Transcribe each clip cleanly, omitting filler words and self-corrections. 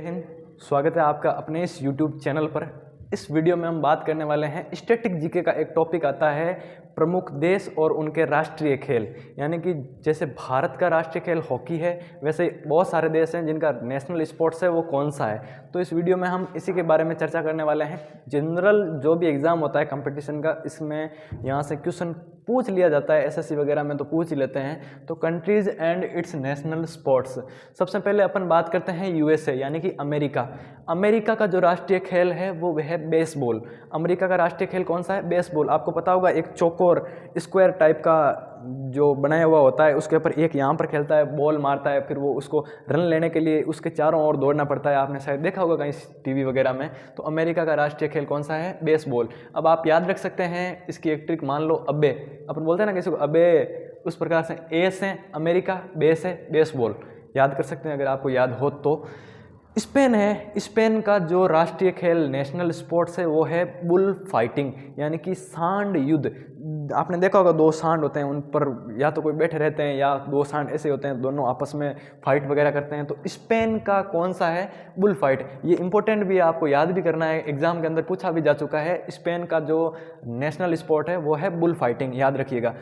जय हिंद। स्वागत है आपका अपने इस YouTube चैनल पर। इस वीडियो में हम बात करने वाले हैं स्टैटिक जीके का। एक टॉपिक आता है प्रमुख देश और उनके राष्ट्रीय खेल, यानी कि जैसे भारत का राष्ट्रीय खेल हॉकी है, वैसे बहुत सारे देश हैं जिनका नेशनल स्पोर्ट्स है वो कौन सा है। तो इस वीडियो में हम इसी के बारे में चर्चा करने वाले हैं। जनरल जो भी एग्ज़ाम होता है कंपटीशन का, इसमें यहाँ से क्वेश्चन पूछ लिया जाता है, एसएससी वगैरह में तो पूछ ही लेते हैं। तो countries and it's national sports. सबसे पहले अपन बात करते हैं यूएसए यानी कि अमेरिका। अमेरिका का जो राष्ट्रीय खेल है वो है बेसबॉल। अमेरिका का राष्ट्रीय खेल कौन सा है? बेसबॉल। आपको पता होगा एक चौकोर स्क्वायर टाइप का जो बनाया हुआ होता है, उसके ऊपर एक यहाँ पर खेलता है, बॉल मारता है, फिर वो उसको रन लेने के लिए उसके चारों ओर दौड़ना पड़ता है। आपने शायद देखा होगा कहीं टीवी वगैरह में। तो अमेरिका का राष्ट्रीय खेल कौन सा है? बेसबॉल। अब आप याद रख सकते हैं इसकी एक ट्रिक, मान लो अबे, अपन बोलते हैं ना किसी को अबे, उस प्रकार से ए से अमेरिका, बे से बेसबॉल। याद कर सकते हैं अगर आपको याद हो तो। स्पेन है, स्पेन का जो राष्ट्रीय खेल नेशनल स्पोर्ट्स है वो है बुल फाइटिंग, यानी कि सांड युद्ध। आपने देखा होगा दो सांड होते हैं, उन पर या तो कोई बैठे रहते हैं या दो सांड ऐसे होते हैं, दोनों आपस में फाइट वगैरह करते हैं। तो स्पेन का कौन सा है? Bull fight. ये इंपॉर्टेंट भी है, आपको याद भी करना है, एग्जाम के अंदर पूछा भी जा चुका है। स्पेन का जो नेशनल स्पोर्ट है वो है बुल फाइटिंग, याद रखिएगा।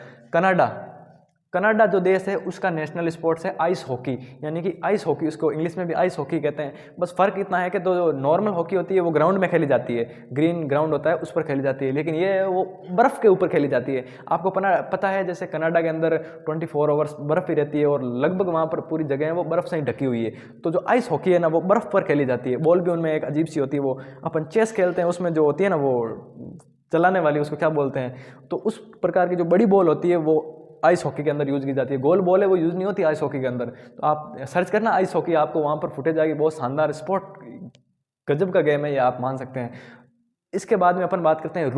कनाडा जो देश है उसका नेशनल स्पोर्ट्स है आइस हॉकी, यानी कि आइस हॉकी, उसको इंग्लिश में भी आइस हॉकी कहते हैं। बस फ़र्क इतना है कि तो जो नॉर्मल हॉकी होती है वो ग्राउंड में खेली जाती है, ग्रीन ग्राउंड होता है उस पर खेली जाती है, लेकिन ये वो बर्फ़ के ऊपर खेली जाती है। आपको पता है जैसे कनाडा के अंदर 24 आवर्स बर्फ़ ही रहती है और लगभग वहाँ पर पूरी जगह है वो बर्फ़ से ही ढकी हुई है। तो जो आइस हॉकी है ना वो बर्फ़ पर खेली जाती है। बॉल भी उनमें एक अजीब सी होती है, वो अपन चेस खेलते हैं उसमें जो होती है ना वो चलाने वाली, उसको क्या बोलते हैं, तो उस प्रकार की जो बड़ी बॉल होती है वो आइस हॉकी के अंदर यूज़ की जाती है। गोल बॉल है वो यूज़ नहीं होती आइस हॉकी के अंदर। तो आप सर्च करना आइस हॉकी, आपको वहाँ पर फुटेज आएगी। बहुत शानदार स्पोर्ट, गजब का गेम है ये, आप मान सकते हैं। इसके बाद में अपन बात करते हैं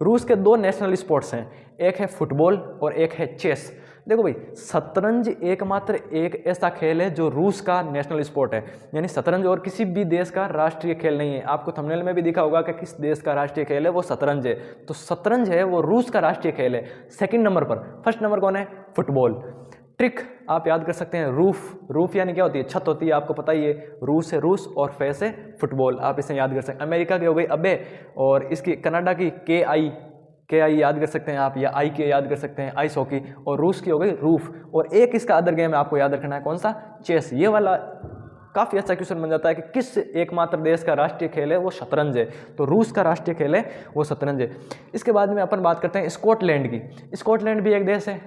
रूस के दो नेशनल स्पोर्ट्स हैं, एक है फुटबॉल और एक है चेस। देखो भाई, शतरंज एकमात्र एक ऐसा खेल है जो रूस का नेशनल स्पोर्ट है, यानी शतरंज और किसी भी देश का राष्ट्रीय खेल नहीं है। आपको थंबनेल में भी दिखा होगा कि किस देश का राष्ट्रीय खेल है, वो शतरंज है। तो शतरंज है वो रूस का राष्ट्रीय खेल है। सेकंड नंबर पर, फर्स्ट नंबर कौन है? फुटबॉल। ट्रिक आप याद कर सकते हैं, रूफ यानी क्या होती है? छत होती है, आपको पता ही है। रूस है रूस और फे से फुटबॉल, आप इसे याद कर सकते हैं। अमेरिका की हो गई अबे, और इसकी कनाडा की के आई याद कर सकते हैं आप, या आई के याद कर सकते हैं, आइस हॉकी। और रूस की हो गई रूफ। और एक इसका अदर गेम है आपको याद रखना है, कौन सा? चेस। ये वाला काफ़ी अच्छा क्वेश्चन बन जाता है कि किस एकमात्र देश का राष्ट्रीय खेल है, वो शतरंज है। तो रूस का राष्ट्रीय खेल है वो शतरंज है। इसके बाद में अपन बात करते हैं स्कॉटलैंड की। स्कॉटलैंड भी एक देश है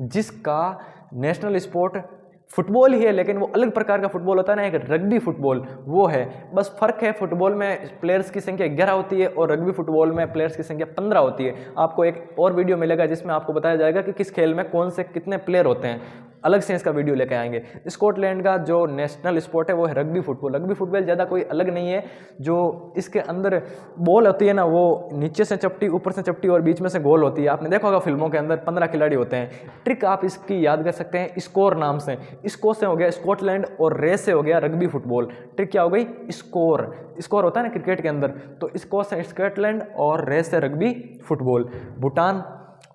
जिसका नेशनल स्पोर्ट फुटबॉल ही है, लेकिन वो अलग प्रकार का फुटबॉल होता है ना, एक रग्बी फुटबॉल वो है। बस फर्क है, फुटबॉल में प्लेयर्स की संख्या 11 होती है और रग्बी फुटबॉल में प्लेयर्स की संख्या 15 होती है। आपको एक और वीडियो मिलेगा जिसमें आपको बताया जाएगा कि किस खेल में कौन से कितने प्लेयर होते हैं, अलग से इसका वीडियो लेके आएंगे। स्कॉटलैंड का जो नेशनल स्पोर्ट है वो है रग्बी फुटबॉल। रग्बी फुटबॉल ज़्यादा कोई अलग नहीं है, जो इसके अंदर बॉल होती है ना वो नीचे से चपटी, ऊपर से चपटी और बीच में से गोल होती है। आपने देखा होगा फिल्मों के अंदर 15 खिलाड़ी होते हैं। ट्रिक आप इसकी याद कर सकते हैं स्कोर नाम से। स्कोर से हो गया स्कॉटलैंड और रेस से हो गया रग्बी फुटबॉल। ट्रिक क्या हो गई? स्कोर होता है ना क्रिकेट के अंदर, तो स्कोर से स्कॉटलैंड और रेस से रग्बी फुटबॉल।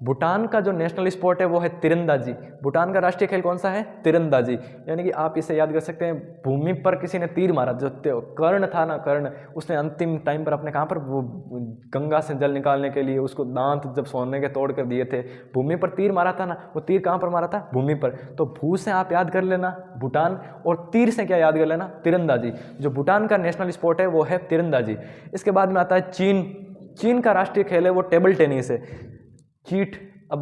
भूटान का जो नेशनल स्पोर्ट है वो है तीरंदाजी। भूटान का राष्ट्रीय खेल कौन सा है? तीरंदाजी। यानी कि आप इसे याद कर सकते हैं, भूमि पर किसी ने तीर मारा, जो कर्ण था ना, कर्ण, उसने अंतिम टाइम पर अपने कहाँ पर वो गंगा से जल निकालने के लिए उसको दांत जब सोने के तोड़ कर दिए थे, भूमि पर तीर मारा था ना, वो तीर कहाँ पर मारा था? भूमि पर। तो भू से आप याद कर लेना भूटान, और तीर से क्या याद कर लेना? तीरंदाजी। जो भूटान का नेशनल स्पोर्ट है वो है तीरंदाजी। इसके बाद में आता है चीन का राष्ट्रीय खेल है वो टेबल टेनिस है। अब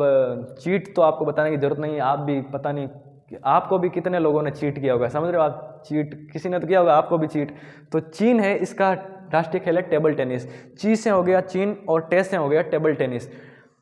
चीट तो आपको बताने की जरूरत नहीं है, आप भी पता नहीं आपको भी कितने लोगों ने चीट किया होगा, समझ रहे हो आप? चीट किसी ने तो किया होगा, आपको भी चीट। तो चीन है, इसका राष्ट्रीय खेल है टेबल टेनिस। ची से हो गया चीन और टे से हो गया टेबल टेनिस।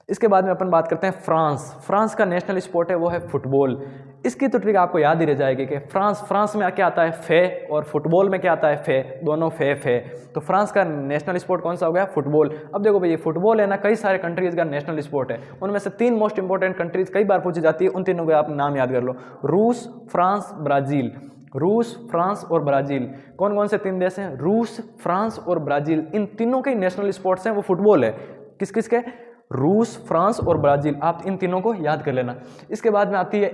इसके बाद में अपन बात करते हैं फ्रांस का नेशनल स्पोर्ट है वो है फुटबॉल। इसकी तो ट्रिक आपको याद ही रह जाएगी कि फ्रांस में क्या आता है? फे, और फुटबॉल में क्या आता है? फे, दोनों फे। तो फ्रांस का नेशनल स्पोर्ट कौन सा हो गया? फुटबॉल। अब देखो भाई, ये फुटबॉल है ना, कई सारे कंट्रीज का नेशनल स्पोर्ट है, उनमें से 3 मोस्ट इंपॉर्टेंट कंट्रीज कई बार पूछी जाती है, उन तीनों के आप नाम याद कर लो। रूस, फ्रांस, ब्राज़ील। रूस, फ्रांस और ब्राज़ील। कौन कौन से 3 देश हैं? रूस, फ्रांस और ब्राज़ील। इन तीनों के नेशनल स्पोर्ट्स हैं वो फुटबॉल है। किस किस के? रूस, फ्रांस और ब्राज़ील। आप इन तीनों को याद कर लेना। इसके बाद में आती है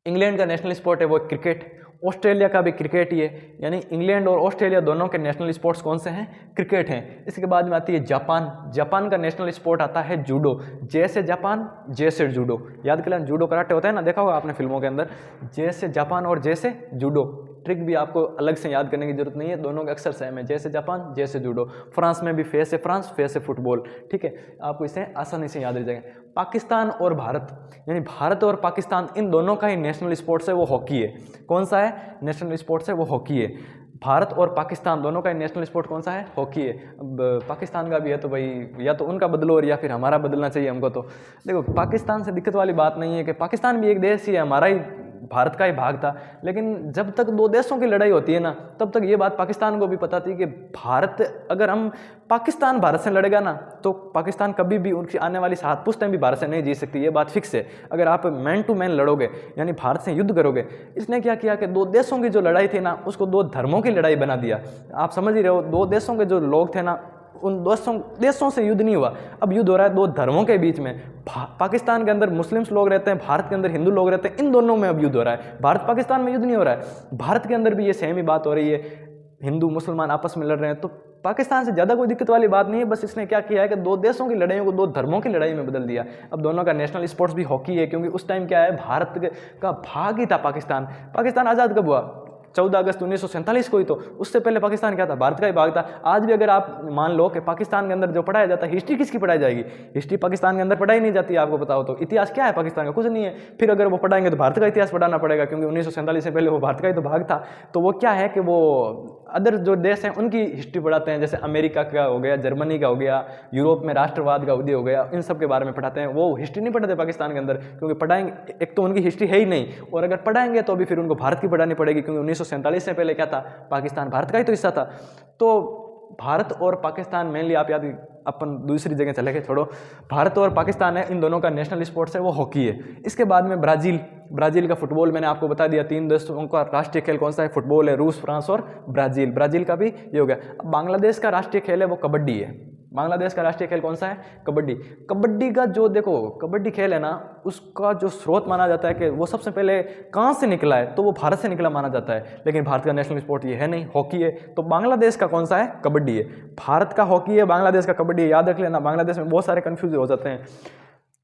इंग्लैंड का नेशनल स्पोर्ट है वो क्रिकेट, ऑस्ट्रेलिया का भी क्रिकेट ही है, यानी इंग्लैंड और ऑस्ट्रेलिया दोनों के नेशनल स्पोर्ट्स कौन से हैं? क्रिकेट हैं। इसके बाद में आती है जापान। जापान का नेशनल स्पोर्ट आता है जूडो। जैसे जापान जैसे जूडो, याद कर लेना, जूडो कराटे होता है ना, देखा होगा आपने फिल्मों के अंदर। जैसे जापान और जैसे जूडो, ट्रिक भी आपको अलग से याद करने की जरूरत नहीं है, दोनों के अक्सर सेम है, जैसे जापान जैसे जूडो। फ्रांस में भी फे से फ्रांस, फे से फुटबॉल, ठीक है, आपको इसे आसानी से याद रह जाएगा। पाकिस्तान और भारत, यानी भारत और पाकिस्तान, इन दोनों का ही नेशनल स्पोर्ट्स है वो हॉकी है। कौन सा है नेशनल स्पोर्ट्स है? वो हॉकी है। भारत और पाकिस्तान दोनों का नेशनल स्पोर्ट कौन सा है? हॉकी है। अब पाकिस्तान का भी है तो भाई या तो उनका बदलो और या फिर हमारा बदलना चाहिए हमको। तो देखो, पाकिस्तान से दिक्कत वाली बात नहीं है कि पाकिस्तान भी एक देश ही है, हमारा ही, भारत का ही भाग था, लेकिन जब तक दो देशों की लड़ाई होती है ना, तब तक ये बात पाकिस्तान को भी पता थी कि भारत, अगर हम पाकिस्तान भारत से लड़ेगा ना, तो पाकिस्तान कभी भी उनकी आने वाली 7 पुश्तें भी भारत से नहीं जीत सकती, ये बात फिक्स है। अगर आप मैन टू मैन लड़ोगे, यानी भारत से युद्ध करोगे। इसने क्या किया कि दो देशों की जो लड़ाई थी ना, उसको दो धर्मों की लड़ाई बना दिया। आप समझ ही रहे हो, दो देशों के जो लोग थे ना, उन देशों से युद्ध नहीं हुआ, अब युद्ध हो रहा है दो धर्मों के बीच में। पाकिस्तान के अंदर मुस्लिम्स लोग रहते हैं, भारत के अंदर हिंदू लोग रहते हैं, इन दोनों में अब युद्ध हो रहा है। भारत पाकिस्तान में युद्ध नहीं हो रहा है, भारत के अंदर भी ये सेम ही बात हो रही है, हिंदू मुसलमान आपस में लड़ रहे हैं। तो पाकिस्तान से ज़्यादा कोई दिक्कत वाली बात नहीं है, बस इसने क्या किया है कि दो देशों की लड़ाइयों को दो धर्मों की लड़ाई में बदल दिया। अब दोनों का नेशनल स्पोर्ट्स भी हॉकी है, क्योंकि उस टाइम क्या है, भारत का भाग ही था पाकिस्तान। पाकिस्तान आज़ाद कब हुआ? 14 अगस्त 1947 को ही। तो उससे पहले पाकिस्तान क्या था? भारत का ही भाग था। आज भी अगर आप मान लो कि पाकिस्तान के अंदर जो पढ़ाया जाता है, हिस्ट्री किसकी पढ़ाई जाएगी? हिस्ट्री पाकिस्तान के अंदर पढ़ाई नहीं जाती है, आपको बताओ तो। इतिहास क्या है पाकिस्तान का? कुछ नहीं है। फिर अगर वो पढ़ाएंगे तो भारत का इतिहास पढ़ाना पड़ेगा, क्योंकि 1947 से पहले वो भारत का ही तो भाग था। तो वो क्या है कि वो अदर जो देश हैं उनकी हिस्ट्री पढ़ाते हैं, जैसे अमेरिका का हो गया, जर्मनी का हो गया, यूरोप में राष्ट्रवाद का उदय हो गया, इन सब के बारे में पढ़ाते हैं। वो हिस्ट्री नहीं पढ़ाते पाकिस्तान के अंदर, क्योंकि पढ़ाएंगे, एक तो उनकी हिस्ट्री है ही नहीं, और अगर पढ़ाएंगे तो भी फिर उनको भारत की पढ़ानी पड़ेगी, क्योंकि 1947 से पहले क्या था, पाकिस्तान भारत का ही तो हिस्सा था। तो भारत और पाकिस्तान मेनली, आप याद, अपन दूसरी जगह चले गए, छोड़ो। भारत और पाकिस्तान है, इन दोनों का नेशनल स्पोर्ट्स है वो हॉकी है। इसके बाद में ब्राज़ील का फुटबॉल, मैंने आपको बता दिया, 3 देशों का राष्ट्रीय खेल कौन सा है? फुटबॉल है। रूस, फ्रांस और ब्राज़ील का भी ये हो गया। अब बांग्लादेश का राष्ट्रीय खेल है वो कबड्डी है। बांग्लादेश का राष्ट्रीय खेल कौन सा है? कबड्डी। कबड्डी का जो देखो, कबड्डी खेल है ना, उसका जो स्रोत माना जाता है कि वो सबसे पहले कहाँ से निकला है, तो वो भारत से निकला माना जाता है। लेकिन भारत का नेशनल स्पोर्ट ये है नहीं, हॉकी है। तो बांग्लादेश का कौन सा है? कबड्डी है। भारत का हॉकी है, बांग्लादेश का कबड्डी है, याद रख लेना। बांग्लादेश में बहुत सारे कन्फ्यूज हो जाते हैं।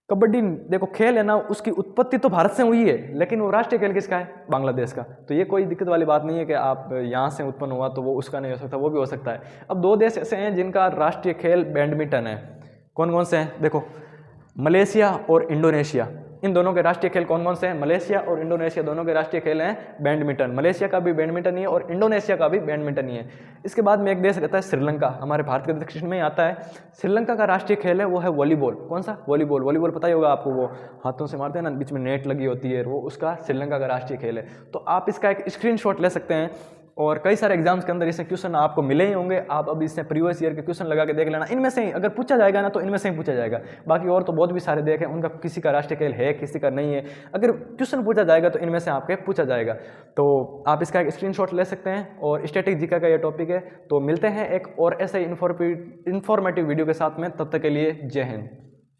कबड्डी देखो खेल है ना, उसकी उत्पत्ति तो भारत से हुई है, लेकिन वो राष्ट्रीय खेल किसका है? बांग्लादेश का। तो ये कोई दिक्कत वाली बात नहीं है कि आप यहाँ से उत्पन्न हुआ तो वो उसका नहीं हो सकता, वो भी हो सकता है। अब 2 देश ऐसे हैं जिनका राष्ट्रीय खेल बैडमिंटन है। कौन कौन से हैं? देखो, मलेशिया और इंडोनेशिया, इन दोनों के राष्ट्रीय खेल कौन कौन से हैं? मलेशिया और इंडोनेशिया दोनों के राष्ट्रीय खेल हैं बैडमिंटन। मलेशिया का भी बैडमिंटन ही है और इंडोनेशिया का भी बैडमिंटन ही है। इसके बाद में एक देश रहता है श्रीलंका, हमारे भारत के दक्षिण में ही आता है। श्रीलंका का राष्ट्रीय खेल है वो है वॉलीबॉल। कौन सा? वॉलीबॉल। वॉलीबॉल पता ही होगा आपको, वो हाथों से मारते हैं ना, बीच में नेट लगी होती है, वो उसका श्रीलंका का राष्ट्रीय खेल है। तो आप इसका एक स्क्रीनशॉट ले सकते हैं, और कई सारे एग्जाम्स के अंदर इससे क्वेश्चन आपको मिले ही होंगे। आप अब इससे प्रीवियस ईयर के क्वेश्चन लगा के देख लेना, इनमें से ही अगर पूछा जाएगा ना, तो इनमें से ही पूछा जाएगा। बाकी और तो बहुत भी सारे देखें, उनका किसी का राष्ट्रीय खेल है, किसी का नहीं है। अगर क्वेश्चन पूछा जाएगा तो इनमें से आपके पूछा जाएगा। तो आप इसका एक स्क्रीनशॉट ले सकते हैं। और स्टैटिक जीके का ये टॉपिक है। तो मिलते हैं एक और ऐसे इन्फॉर्मेटिव वीडियो के साथ में, तब तक के लिए जय हिंद।